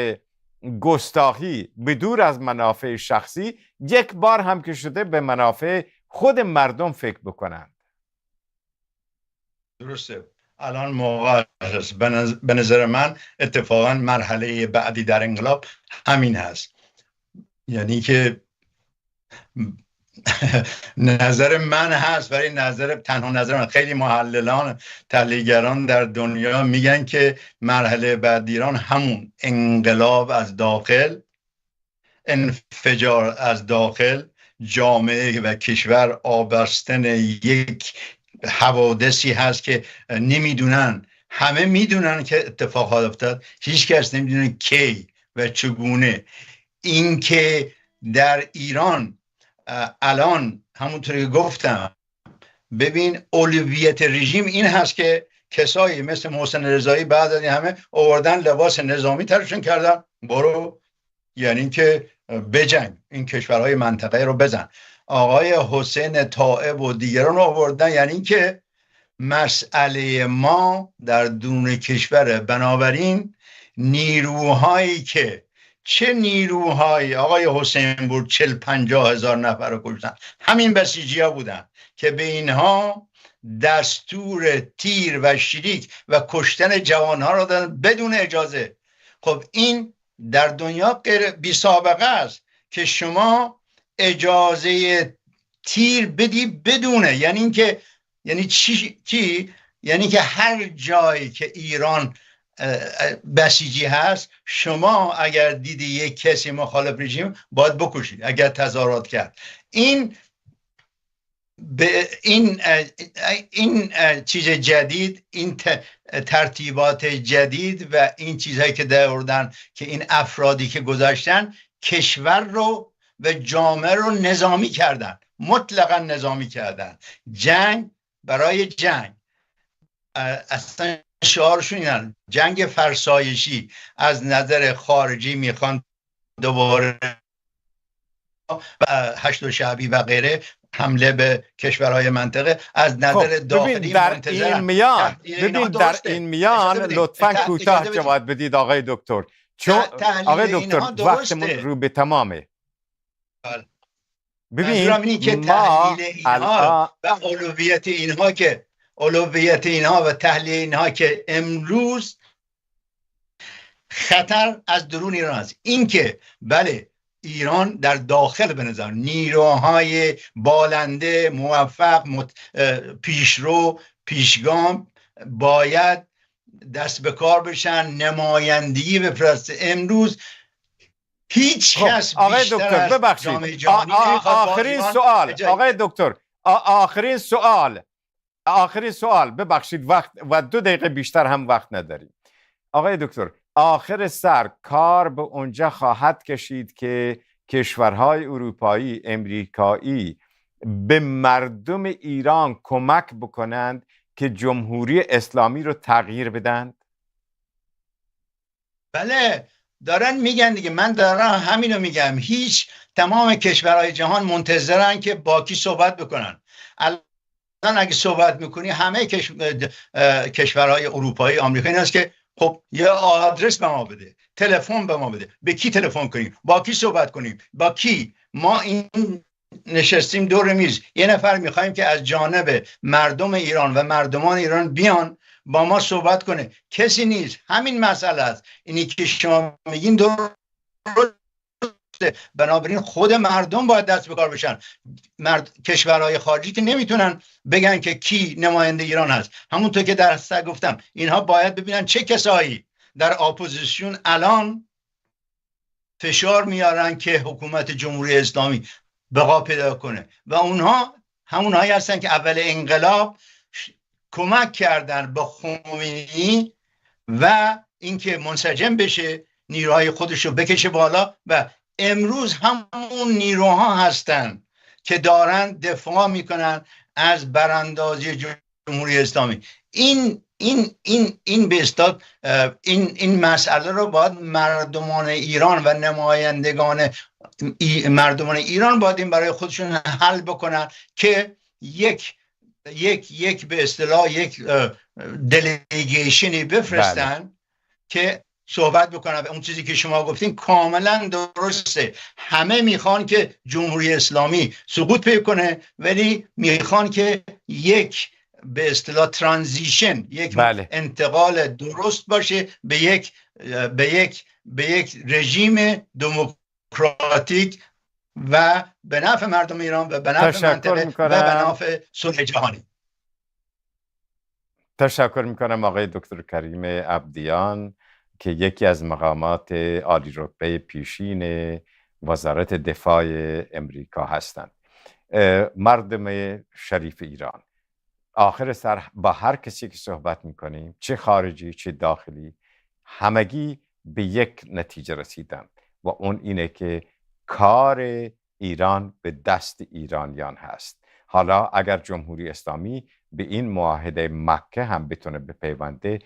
گستاخی، بدور از منافع شخصی، یک بار هم که شده به منافع خود مردم فکر بکنند. درسته. الان موقع است. به نظر من اتفاقا مرحله بعدی در انقلاب همین هست. یعنی که نظر من هست، ولی تنها نظر من. خیلی محللان، تحلیلگران در دنیا میگن که مرحله بعد ایران همون انقلاب از داخل، انفجار از داخل، جامعه و کشور آبستن یک حوادثی هست که نمیدونن، همه میدونن که اتفاقات افتاد، هیچ کس نمیدونه کی و چگونه. این که در ایران الان همونطور که گفتم، ببین اولویت رژیم این هست که کسایی مثل محسن رضایی بعد از این همه آوردن لباس نظامی ترشون کردن، برو یعنی که بجنگ، این کشورهای منطقه رو بزن. آقای حسین طائب و دیگران آوردن، یعنی که مسئله ما در درون کشور. بنابراین نیروهایی که چه نیروهایی آقای حسین بود 40-50 هزار نفر رو کشتن، همین بسیجی ها بودن که به اینها دستور تیر و شلیک و کشتن جوانها رو دادن بدون اجازه. خب این در دنیا غیر بی سابقه است که شما اجازه تیر بدی بدونه. یعنی اینکه یعنی چی؟ یعنی که هر جایی که ایران بسیجی هست، شما اگر دیدی یک کسی مخالف رژیم باید بکشید اگر تظاهرات کرد. این چیز جدید، این ترتیبات جدید و این چیزهایی که دردن که این افرادی که گذاشتن کشور رو و جامعه رو نظامی کردن، مطلقا نظامی کردن. جنگ برای جنگ، اصلا شعارشون اینن جنگ فرسایشی. از نظر خارجی میخوان دوباره 8 شعبی و غیره حمله به کشورهای منطقه. از نظر داخلی منتظرن. ببین در این میان لطفاً کوتاه جواب بدید آقای دکتر، چون آقای دکتر وقتمون رو به تمامه. ببین اینی که تحلیل اینها و اولویت اینها و تحلیل اینها که امروز خطر از درون ایران است. این که بله ایران در داخل به نظر نیروهای بالنده موفق پیشرو پیشگام باید دست به کار بشن، نمایندگی بفرسته. امروز هیچ کس آقای دکتر ببخشید آخرین سوال آقای دکتر آخرین سوال ببخشید وقت و 2 دقیقه بیشتر هم وقت نداریم. آقای دکتر آخر سر کار به اونجا خواهد کشید که کشورهای اروپایی امریکایی به مردم ایران کمک بکنند که جمهوری اسلامی رو تغییر بدند؟ بله دارن میگن دیگه، من دارم همینو میگم. تمام کشورهای جهان منتظرن که با کی صحبت بکنن. الان اگه صحبت میکنی همه کشورهای اروپایی آمریکایی هست که خب یه آدرس به ما بده، تلفن به ما بده، به کی تلفن کنیم، با کی صحبت کنیم، با کی. ما این نشستیم دور میز، یه نفر میخوایم که از جانب مردم ایران و مردمان ایران بیان با ما صحبت کنه، کسی نیست. همین مسئله است. اینی که شما میگین درسته، بنابراین خود مردم باید دست به کار بشن. کشورهای خارجی که نمیتونن بگن که کی نماینده ایران هست. همونطور که در سر گفتم اینها باید ببینن چه کسایی در اپوزیسیون الان فشار میارن که حکومت جمهوری اسلامی بقا پیدا کنه و اونها همونهایی هستن که اول انقلاب کمک کردن به خمینی و اینکه منسجم بشه، نیروهای خودش رو بکشه بالا و امروز همون نیروها هستن که دارن دفاع میکنن از براندازی جمهوری اسلامی. این به اصطلاح این مسئله رو باید مردمان ایران و نمایندگان مردمان ایران باید این برای خودشون حل بکنن که یک به اصطلاح یک دلیگیشنی بفرستن که صحبت بکنن. اون چیزی که شما گفتین کاملا درسته. همه میخوان که جمهوری اسلامی سقوط پیدا کنه، ولی میخوان که یک به اصطلاح ترانزیشن، یک انتقال درست باشه به یک رژیم دموکراتیک و به نفع مردم ایران و به نفع منطقه و به نفع صلح جهانی. تشکر میکنم آقای دکتر کریم عبدیان که یکی از مقامات عالی رتبه پیشین وزارت دفاع امریکا هستند. مردم شریف ایران، آخر سر با هر کسی که صحبت میکنیم، چه خارجی چه داخلی، همگی به یک نتیجه رسیدن و اون اینه که کار ایران به دست ایرانیان هست. حالا اگر جمهوری اسلامی به این معاهده مکه هم بتونه بپیونده،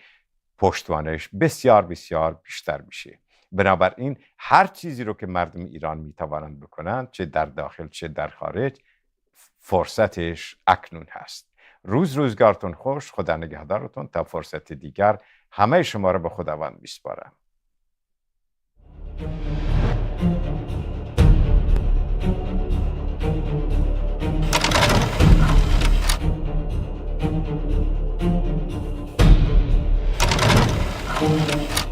پشتوانش بسیار بسیار بیشتر میشه. بنابراین هر چیزی رو که مردم ایران میتوانند بکنند، چه در داخل چه در خارج، فرصتش اکنون هست. روزگارتون خوش. خدا نگهدارتون. تا فرصت دیگر همه شما رو به خداوند میسپارم. Thank you.